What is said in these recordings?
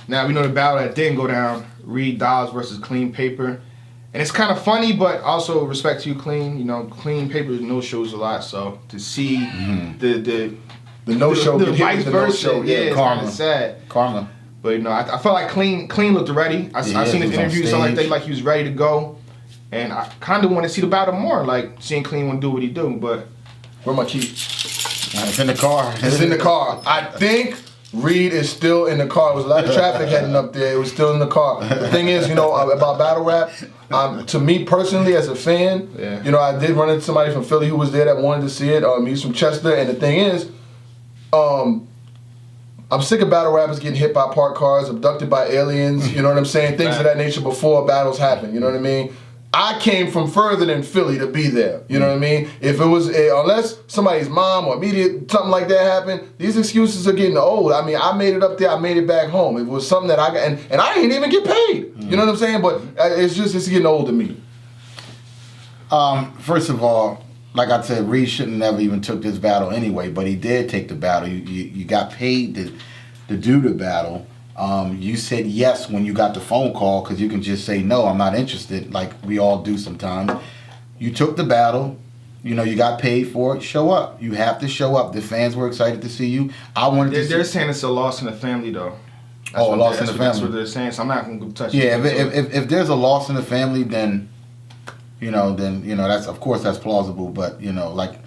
Now we know the battle that didn't go down: Reed Dobbs versus Clean Paper. And it's kind of funny, but also respect to you, Clean. You know, Clean Paper no shows a lot, so to see the no show, the vice versa, no-show, it's kind of sad. Karma. But you know, I felt like Clean looked ready. I seen his interview, something like he was ready to go, and I kind of want to see the battle more, like seeing Clean want to do what he do. But where my key? It's in the car. It's in the car. I think Reed is still in the car. There was a lot of traffic heading up there. It was still in the car. The thing is, you know, about battle rap, to me personally as a fan, you know, I did run into somebody from Philly who was there that wanted to see it. He's from Chester, and the thing is, I'm sick of battle rappers getting hit by parked cars, abducted by aliens, you know what I'm saying? Things of that nature before battles happen, you know what I mean? I came from further than Philly to be there, you know what I mean? If it was, unless somebody's mom or immediate, something like that happened, these excuses are getting old. I mean, I made it up there, I made it back home. It was something that I got, and I didn't even get paid, you know what I'm saying? But it's getting old to me. First of all, like I said, Reed shouldn't never even took this battle anyway, but he did take the battle. You got paid to do the battle. You said yes when you got the phone call, because you can just say no, I'm not interested, like we all do sometimes. You took the battle. You know, you got paid for it. Show up. You have to show up. The fans were excited to see you. They're saying it's a loss in the family, though. A loss in the family. That's what they're saying. So I'm not going to touch it. Yeah, if there's a loss in the family, then that's, of course, that's plausible. But like,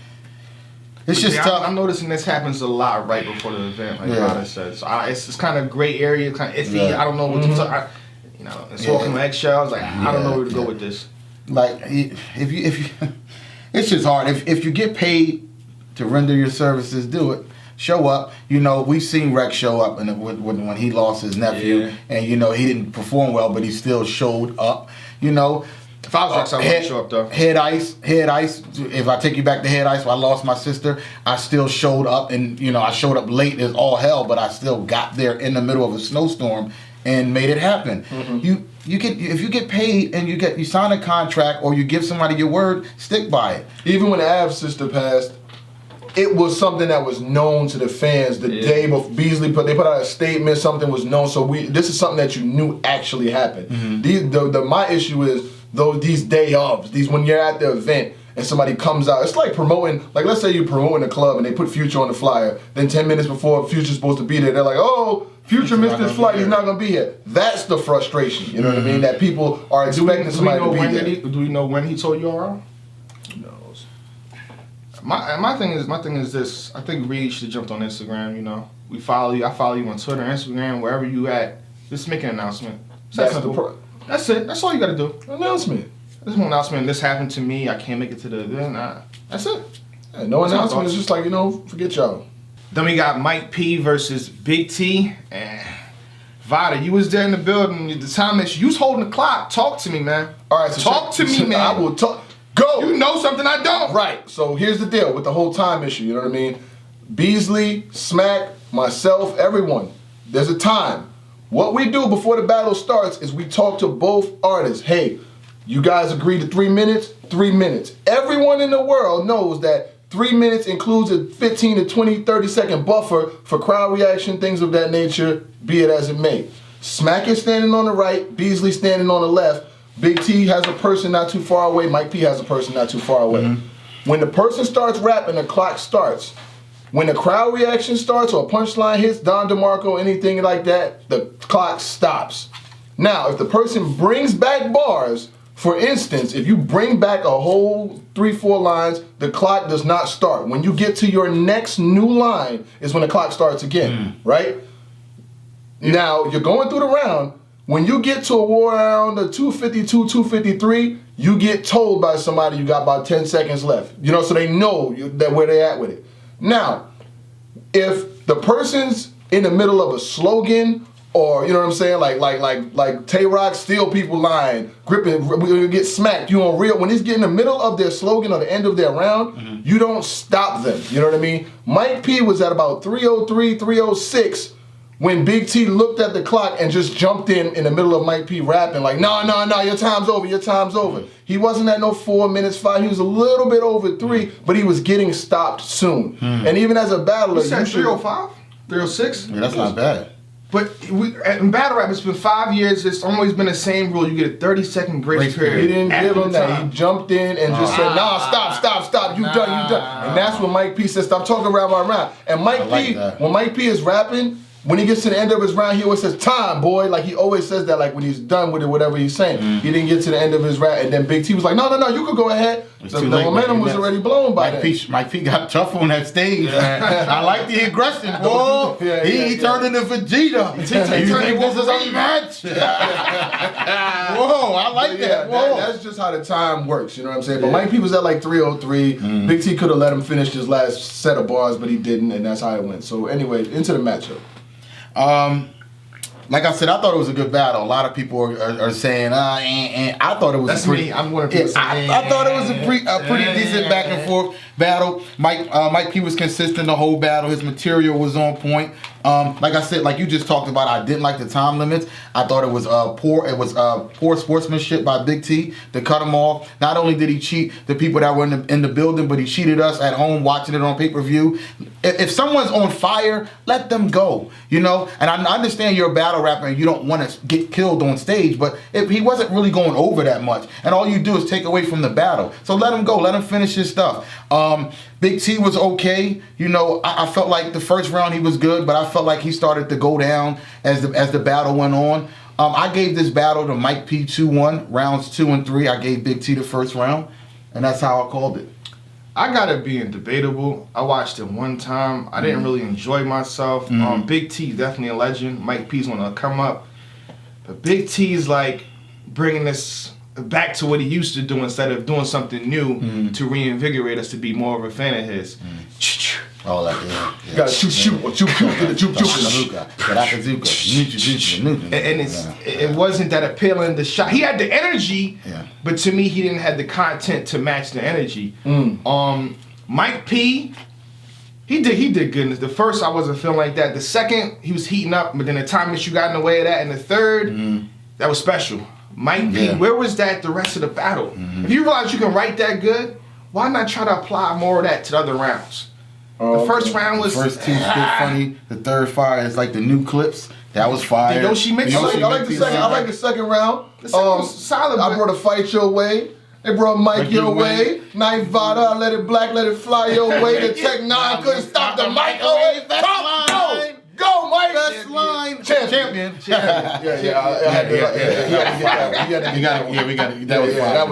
it's just tough. I'm noticing this happens a lot right before the event, like Ryder said. So it's kind of gray area, kind of iffy. Yeah. I don't know what to talk. It's walking on eggshells. Like I don't know where to go with this. Like if you, it's just hard. If you get paid to render your services, do it. Show up. We've seen Rex show up when he lost his nephew, and he didn't perform well, but he still showed up. If I was Rex, I wouldn't show up though. Head Ice. If I take you back to Head Ice, when I lost my sister, I still showed up, and I showed up late as all hell, but I still got there in the middle of a snowstorm and made it happen. Mm-hmm. If you get paid and you sign a contract or you give somebody your word, stick by it. Even when Av's sister passed, it was something that was known to the fans the day before. Beasley they put out a statement, something was known. So this is something that you knew actually happened. Mm-hmm. My issue is these day ofs, when you're at the event and somebody comes out. It's like promoting, like let's say you're promoting a club and they put Future on the flyer. Then 10 minutes before Future's supposed to be there, they're like, oh, Future missed his flight, he's not going to be here. That's the frustration, you know what I mean? That people are expecting somebody to be there. Do we know when he told you around? Who knows? My thing is this. I think Reed should have jumped on Instagram, We follow you. I follow you on Twitter, Instagram, wherever you at. Just make an announcement. That's it. That's all you got to do. Announcement. There's no announcement. This happened to me. I can't make it to the event. That's it. Yeah, no announcement. It's just like, forget y'all. Then we got Mike P versus Big T. And Vada, you was there in the building. The time that you was holding the clock. Talk to me, man. All right. So talk to me, man. I will talk. Go. You know something I don't. Right. So here's the deal with the whole time issue. You know what I mean? Beasley, Smack, myself, everyone. There's a time. What we do before the battle starts is we talk to both artists. Hey, you guys agree to 3 minutes? 3 minutes. Everyone in the world knows that 3 minutes includes a 15 to 20, 30-second buffer for crowd reaction, things of that nature, be it as it may. Smack is standing on the right, Beasley standing on the left. Big T has a person not too far away, Mike P has a person not too far away. Mm-hmm. When the person starts rapping, the clock starts. When the crowd reaction starts or a punchline hits, Don DeMarco, anything like that, the clock stops. Now, if the person brings back bars, for instance, if you bring back a whole 3-4 lines, the clock does not start. When you get to your next new line is when the clock starts again, right? Now, you're going through the round. When you get to a war around the 252, 253, you get told by somebody you got about 10 seconds left. So they know that where they at with it. Now, if the person's in the middle of a slogan or, you know what I'm saying, like Tay-Rock, steal people line, gripping, we're gonna get smacked, you on real, when he's getting in the middle of their slogan or the end of their round, you don't stop them, you know what I mean? Mike P was at about 303, 306 when Big T looked at the clock and just jumped in the middle of Mike P rapping like, no, your time's over. He wasn't at no 4 minutes, 5, he was a little bit over 3, but he was getting stopped soon. And even as a battler, you said 305? 306? Yeah, that's not bad. But in battle rap, it's been 5 years. It's always been the same rule. You get a 30-second grace period. He didn't give him that. time. He jumped in and just said, "Nah, stop. You done." And that's when Mike P said, "Stop talking around my round." And Mike P, when Mike P is rapping, when he gets to the end of his round, he always says, "Time, boy." Like he always says that, like when he's done with it, whatever he's saying. He didn't get to the end of his round, and then Big T was like, "No, you could go ahead." The momentum was already blown by that. Mike P got tough on that stage, man. I like the aggression, boy. He turned into Vegeta. He turned into a match. Whoa, I like that. Whoa. That's just how the time works, you know what I'm saying? But Mike P was at like 303. Big T could have let him finish his last set of bars, but he didn't, and that's how it went. So anyway, into the matchup. Like I said, I thought it was a good battle. A lot of people are saying, I thought it was. That's me. I'm one of people saying. I thought it was a pretty decent back and forth battle. Mike P was consistent the whole battle. His material was on point. Like I said, like you just talked about, I didn't like the time limits. I thought it was poor. It was poor sportsmanship by Big T to cut him off. Not only did he cheat the people that were in the building, but he cheated us at home watching it on pay-per-view. If someone's on fire, let them go. You know, and I understand you're a battle rapper and you don't want to get killed on stage, but if he wasn't really going over that much, and all you do is take away from the battle, so let him go. Let him finish his stuff. Big T was okay. You know, I felt like the first round he was good, but I felt like he started to go down as the battle went on. I gave this battle to Mike P 2-1, rounds 2 and 3. I gave Big T the first round, and that's how I called it. I got it being debatable. I watched it one time. I didn't really enjoy myself. Big T definitely a legend. Mike P's gonna come up, but Big T's like bringing this back to what he used to do instead of doing something new to reinvigorate us to be more of a fan of his. Oh, like yeah. You gotta shoot. And it wasn't that appealing. The shot, he had the energy, but to me, he didn't have the content to match the energy. Mike P, he did good. The first, I wasn't feeling like that. The second, he was heating up, but then the time that you got in the way of that, and the third, that was special. Mike P, where was that the rest of the battle? If you realize you can write that good, why not try to apply more of that to the other rounds? The first round was... The first two spit funny. The third fire is like the new clips. That was fire. The Yoshi mix. I like the second round. The second was solid. I brought a fight your way. They brought Mike your way. Knife Vada, I let it black, let it fly your way. The Tech 9 couldn't stop the microwave. Go, Mike! Best line. Champion.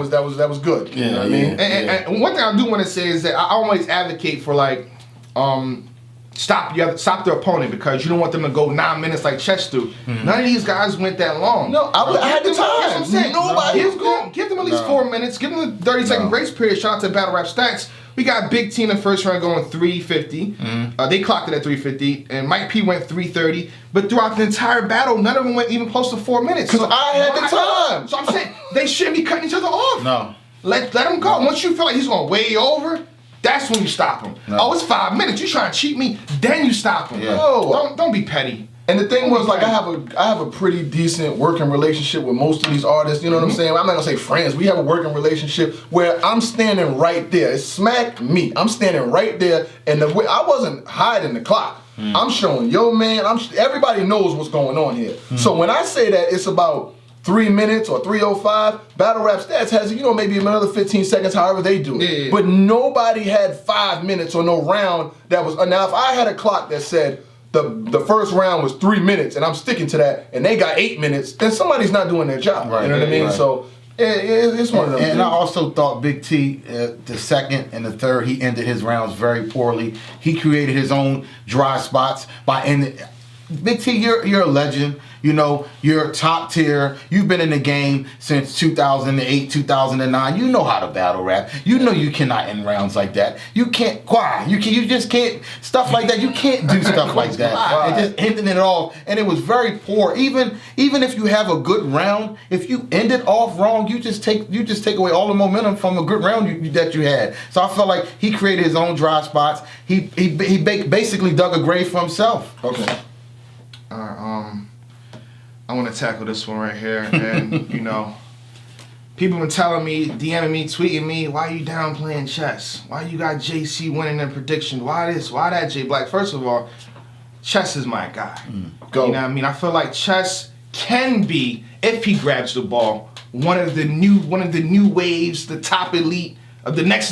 That was good. You know what I mean? And one thing I do want to say is that I always advocate for like, stop the opponent because you don't want them to go 9 minutes like Chess do. None of these guys went that long. No, I had the time. Nobody was going. Give them at least 4 minutes. Give them the 30-second grace period. Shout out to Battle Rap Stats. We got Big T in the first round going 350. They clocked it at 350, and Mike P went 330. But throughout the entire battle, none of them went even close to 4 minutes. Because I had the time. So I'm saying they shouldn't be cutting each other off. No. Let them go. Once you feel like he's going way over, that's when you stop him. No. Oh, it's 5 minutes. You trying to cheat me? Then you stop him. Yeah. No, don't be petty. And the thing was, like, I have a pretty decent working relationship with most of these artists. You know what I'm saying? I'm not gonna say friends. We have a working relationship where I'm standing right there. It's smack me. I'm standing right there, and I wasn't hiding the clock. I'm showing, yo, man. Everybody knows what's going on here. So when I say that it's about 3 minutes or 3:05, Battle Rap Stats has, maybe another 15 seconds, however they do it. But nobody had 5 minutes or no round that was. Now, if I had a clock that said the first round was 3 minutes and I'm sticking to that, and they got 8 minutes, then somebody's not doing their job. Right, you know what I mean? Right. So it's one of them. And I also thought Big T, the second and the third, he ended his rounds very poorly. He created his own dry spots by ending. Big T, you're a legend. You're top tier. You've been in the game since 2008, 2009. You know how to battle rap. You know you cannot end rounds like that. You can't. Why? You just can't. Stuff like that. You can't do stuff like that. And just ending it off. And it was very poor. Even if you have a good round, if you end it off wrong, you just take away all the momentum from a good round that you had. So I felt like he created his own dry spots. He basically dug a grave for himself. Okay. All right. I want to tackle this one right here, and people been telling me, DMing me, tweeting me, why you downplaying Chess? Why you got JC winning in prediction? Why this? Why that, J Black? First of all, Chess is my guy. Go. You know what I mean? I feel like Chess can be, if he grabs the ball, one of the new waves, the top elite of the next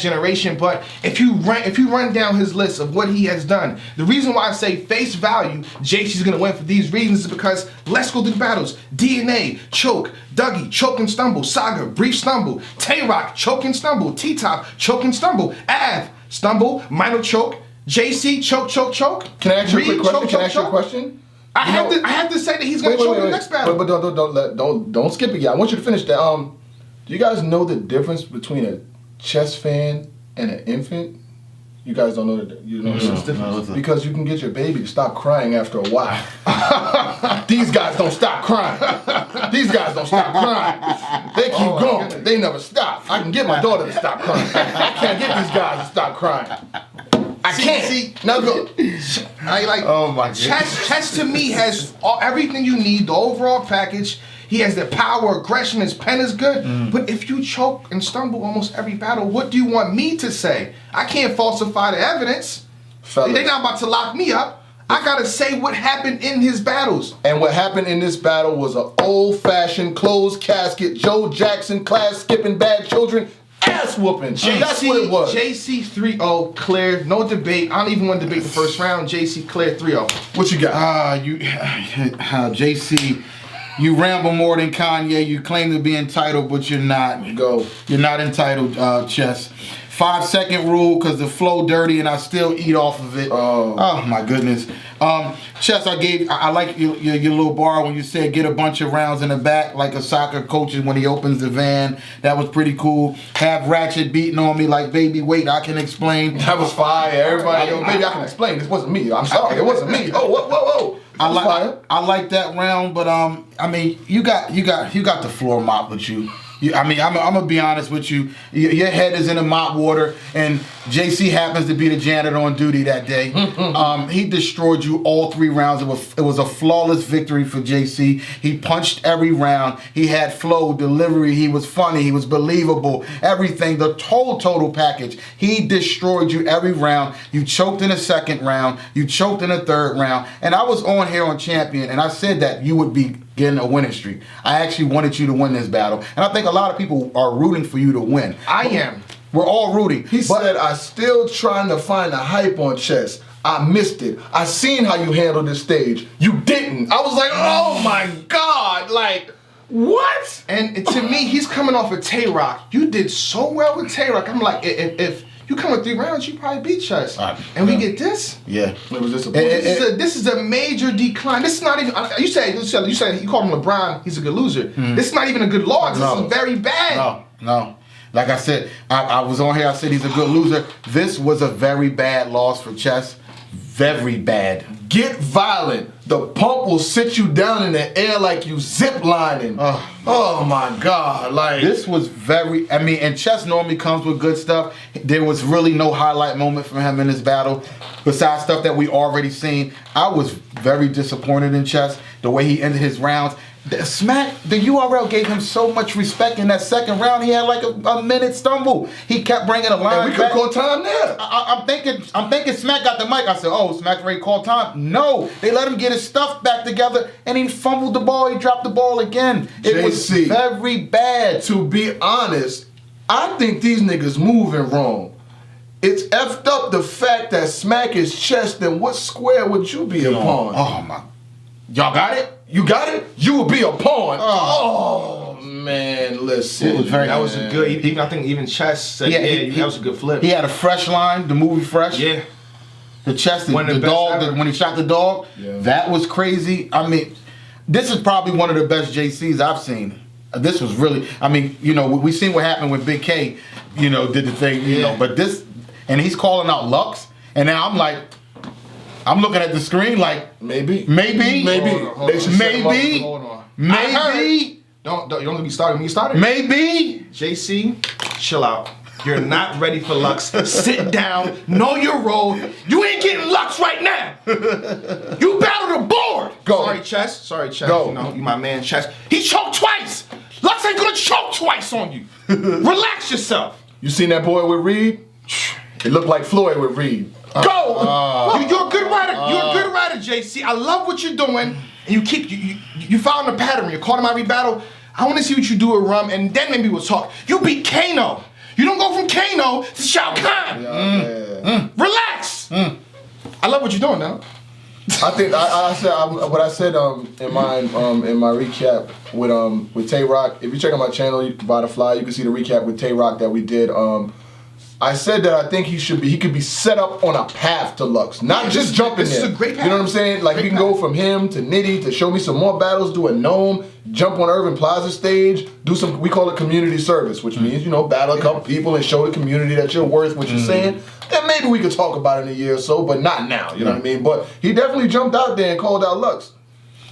generation. But if you run down his list of what he has done, the reason why I say face value, JC's gonna win for these reasons is because let's go through the battles. DNA, choke, Dougie, choke and stumble, Saga, brief stumble, Tay-Rock, choke and stumble, T-Top, choke and stumble, Av, stumble, minor choke, JC, choke. Can I ask you a Reed, quick question? choke, Can I ask you a choke. question? I have to say that he's gonna choke in the next battle. But don't skip it yet. I want you to finish that. Do you guys know the difference between a chess fan and an infant? You guys don't know that. You know the difference because you can get your baby to stop crying after a while. These guys don't stop crying. These guys don't stop crying. They keep going. They never stop. I can get my daughter to stop crying. I can't get these guys to stop crying. I can't. Now go. I like. Oh my God. Chess to me has everything you need. The overall package. He has the power, aggression. His pen is good. But if you choke and stumble almost every battle, what do you want me to say? I can't falsify the evidence. Fellas. They're not about to lock me up. I gotta say what happened in his battles. And what happened in this battle was an old-fashioned closed casket, Joe Jackson class skipping bad children ass whooping. That's what it was. JC 3-0 clear, no debate. I don't even want to debate the first round. JC clear 3-0. What you got? JC, you ramble more than Kanye. You claim to be entitled, but you're not. Go. You're not entitled, Chess. 5-second rule because the flow dirty and I still eat off of it. Oh my goodness. Chess, I like your little bar when you said get a bunch of rounds in the back like a soccer coach when he opens the van. That was pretty cool. Have Ratchet beating on me like, baby, wait, I can explain. That was fire. Everybody, maybe I can explain. This wasn't me. I'm sorry, it wasn't me. Oh, whoa. I like that round, but I mean, you got the floor mop with you. I'm gonna be honest with you. Your head is in the mop water, and JC happens to be the janitor on duty that day. He destroyed you all 3 rounds. It was a flawless victory for JC. He punched every round. He had flow, delivery. He was funny. He was believable. Everything, the total package. He destroyed you every round. You choked in the 2nd round. You choked in the 3rd round. And I was on here on Champion, and I said that you would be getting a winning streak. I actually wanted you to win this battle, and I think a lot of people are rooting for you to win. I am. We're all rooting. He said, I still trying to find the hype on chess. I missed it. I seen how you handled this stage. You didn't. I was like, oh my God, like, what? And to me, he's coming off of Tay-Rock. You did so well with Tay-Rock. I'm like, if you come with 3 rounds, you probably beat Chess. And we get this? Yeah. It was disappointing. This is a major decline. This is not even, you said you called him LeBron, he's a good loser. This is not even a good loss. This is very bad. No. Like I said, I was on here, I said he's a good loser. This was a very bad loss for Chess. Very bad. Get violent. The pump will sit you down in the air like you zip lining. Oh my God. Like, this was and Chess normally comes with good stuff. There was really no highlight moment for him in this battle. Besides stuff that we already seen. I was very disappointed in Chess. The way he ended his rounds. The URL gave him so much respect in that 2nd round. He had like a minute stumble. He kept bringing a line and we could call time there. I'm thinking Smack got the mic. I said, oh, Smack's ready to call time. No, they let him get his stuff back together, and he fumbled the ball. He dropped the ball again. It was very bad. To be honest, I think these niggas moving wrong. It's effed up the fact that Smack is chess. Then what square would you be a pawn? Oh my! Y'all got it? You got it? You would be a pawn. Oh man, listen. It was very. That was a good. I think even Chess said, that was a good flip. He had a fresh line. The movie Fresh. Yeah. The chest, the dog. When he shot the dog, that was crazy. I mean, this is probably one of the best JCs I've seen. This was really. I mean, we seen what happened when Big K, did the thing. But this, and he's calling out Lux, and now I'm looking at the screen like maybe. Hold on. Maybe. Don't get me started. When you started. Maybe. JC, chill out. You're not ready for Lux. Sit down. Know your role. You ain't getting Lux right now. You battled a board. Go. Sorry, Chess. Go. You my man, Chess. He choked twice. Lux ain't gonna choke twice on you. Relax yourself. You seen that boy with Reed? It looked like Floyd with Reed. Go. You're a good You're a good writer, JC. I love what you're doing, and you found a pattern. You're calling him every battle. I want to see what you do with Rum, and then maybe we'll talk. You beat Kano. You don't go from Kano to Shao Kahn. Relax. I love what you're doing now. I think I said in my recap with Tay Rock. If you check out my channel, by the fly, you can see the recap with Tay Rock that we did. I said that I think he could be set up on a path to Lux, not just jumping there. This is a great path. You know what I'm saying? Like, we can go from him to Nitty to show me some more battles, do a Gnome, jump on Irving Plaza stage, do some, we call it community service, which means, battle a couple people and show the community that you're worth what you're saying. Then maybe we could talk about it in a year or so, but not now, you know what I mean? But he definitely jumped out there and called out Lux.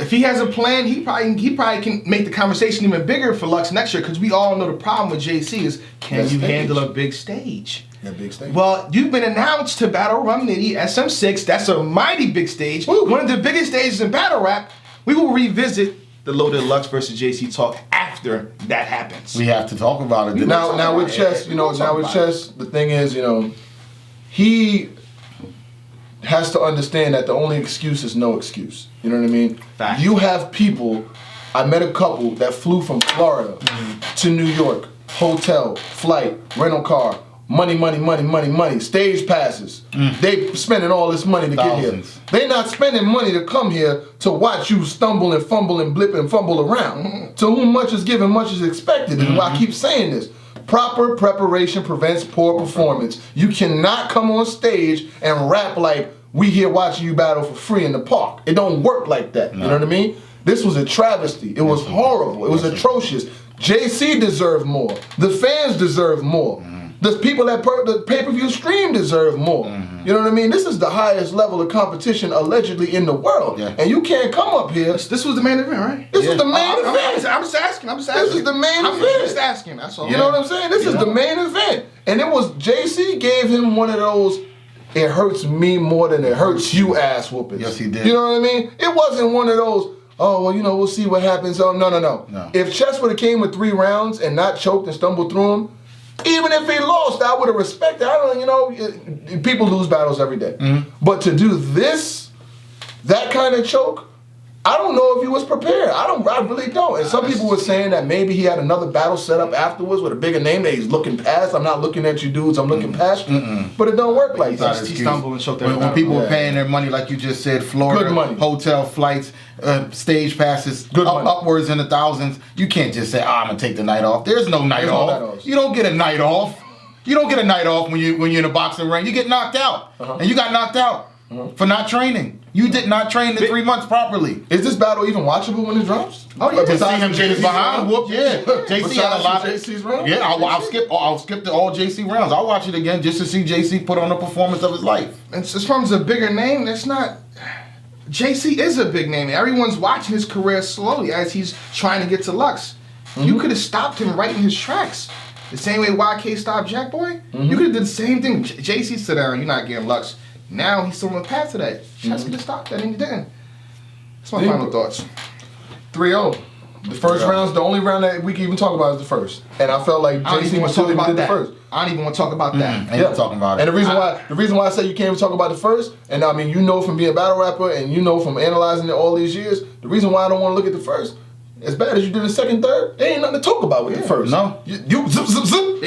If he has a plan, he probably can make the conversation even bigger for Lux next year, because we all know the problem with JC is, can you handle a big stage? Yeah, big stage. Well, you've been announced to battle Rum Nitty, SM6. That's a mighty big stage. Woo. One of the biggest stages in battle rap. We will revisit the Loaded Lux versus JC talk after that happens. We have to talk about it. Now with Chess, the thing is, he has to understand that the only excuse is no excuse. You know what I mean? Fact. You have people, I met a couple that flew from Florida to New York, hotel, flight, rental car, money, stage passes. They spending all this money to get here. They not spending money to come here to watch you stumble and fumble and blip and fumble around. To whom much is given, much is expected. And I keep saying this. Proper preparation prevents poor performance. You cannot come on stage and rap like we here watching you battle for free in the park. It don't work like that. No. You know what I mean? This was a travesty. It was horrible. It was atrocious. JC deserved more. The fans deserve more. The people that the pay-per-view stream deserve more. You know what I mean? This is the highest level of competition allegedly in the world. Yeah. And you can't come up here. This was the main event, right? This was the main event. I'm just asking. This is the main event. I'm just asking, that's all. You know what I'm saying? This is the main event. And it was, JC gave him one of those, it hurts me more than it hurts you ass whoopings. Yes, he did. You know what I mean? It wasn't one of those, oh, well, we'll see what happens. Oh, no. If Chess would have came with 3 rounds and not choked and stumbled through them, even if he lost, I would have respected. People lose battles every day. But to do that kind of choke, I don't know if he was prepared. I really don't. And some people were saying that maybe he had another battle set up afterwards with a bigger name that he's looking past. I'm not looking at you dudes, I'm looking past you. But it don't work like that. He stumbled and choked when people were paying their money, like you just said, Florida, hotel flights, stage passes, upwards in the thousands, you can't just say, I'm going to take the night off. There's no night off. You don't get a night off. You don't get a night off when you're in a boxing ring. You get knocked out. And you got knocked out for not training. You did not train in 3 months properly. Is this battle even watchable when it drops? Oh yeah, to see him get his behind whoop. Yeah, JC had a lot of JC's rounds. Yeah, I'll skip all JC rounds. I'll watch it again just to see JC put on the performance of his life. And as far as a bigger name, that's not. JC is a big name. Everyone's watching his career slowly as he's trying to get to Lux. You could have stopped him right in his tracks. The same way YK stopped Jack Boy. You could have did the same thing. JC sit down, you're not getting Lux. Now he's still on the path to that. Chess could have stopped that and he didn't. That's my final thoughts. 3-0. The first round's the only round that we can even talk about is the first. And I felt like JC was talking about the first. I don't even want to talk about that. I ain't talking about it. And the reason why I say you can't even talk about the first, and I mean, from being a battle rapper and from analyzing it all these years, the reason why I don't want to look at the first, as bad as you did the second, third, there ain't nothing to talk about with the first. No. You zip,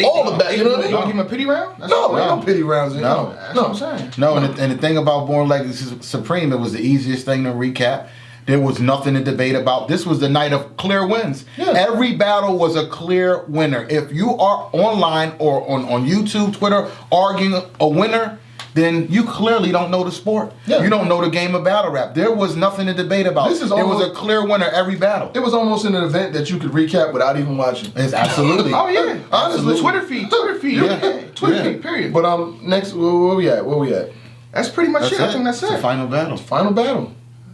all of that. You know what I mean? You don't give him a pity round? No pity rounds. No. That's what I'm saying. No, and the thing about Born Legacy Supreme, it was the easiest thing to recap. There was nothing to debate about. This was the night of clear wins. Yeah. Every battle was a clear winner. If you are online or on YouTube, Twitter, arguing a winner, then you clearly don't know the sport. Yeah. You don't know the game of battle rap. There was nothing to debate about. It was a clear winner every battle. It was almost an event that you could recap without even watching. It's absolutely. Oh yeah. Honestly. Twitter feed. Twitter feed, period. But next, where we at? That's pretty much it. I think that's it. It's the final battle. Final battle.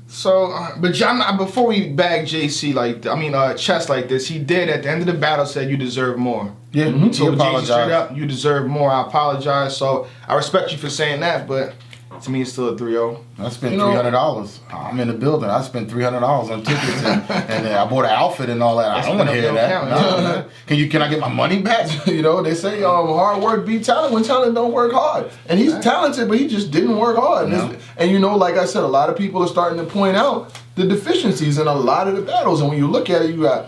So, but John, before we bag JC Chess like this, he did at the end of the battle said you deserve more. Yeah, he apologized. JC straight up, you deserve more. I apologize. So I respect you for saying that, but To me, it's still a 3-0. I spent You know- $300. I'm in the building. I spent $300 on tickets and I bought an outfit and all that. I don't want to hear that. count. No. Can I get my money back? You know, they say hard work beat talent when talent don't work hard. And he's talented, but he just didn't work hard. No. And you know, like I said, a lot of people are starting to point out the deficiencies in a lot of the battles. And when you look at it, you got,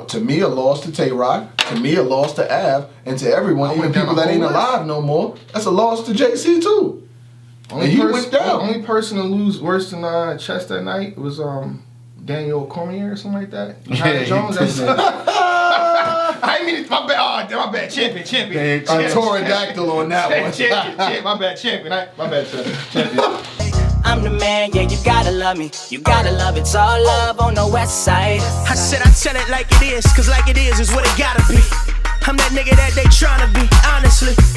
to me, a loss to Tay-Rock, to me, a loss to Av, and to everyone, I even went down people the that ain't whole list. alive no more, that's a loss to JC too. And he went down. Only person to lose worse than Chess that night was Daniel Cormier or something like that. Yeah, he Jones. took I didn't mean it. My bad. My bad. Champion. Yeah, A pterodactyl on that one. Champion. My bad. Champion. My bad. Champion. I'm the man, yeah, you gotta love me. You gotta love, it's all love on the west side. I said I tell it like it is, cause like it is what it gotta be. I'm that nigga that they tryna be, honestly.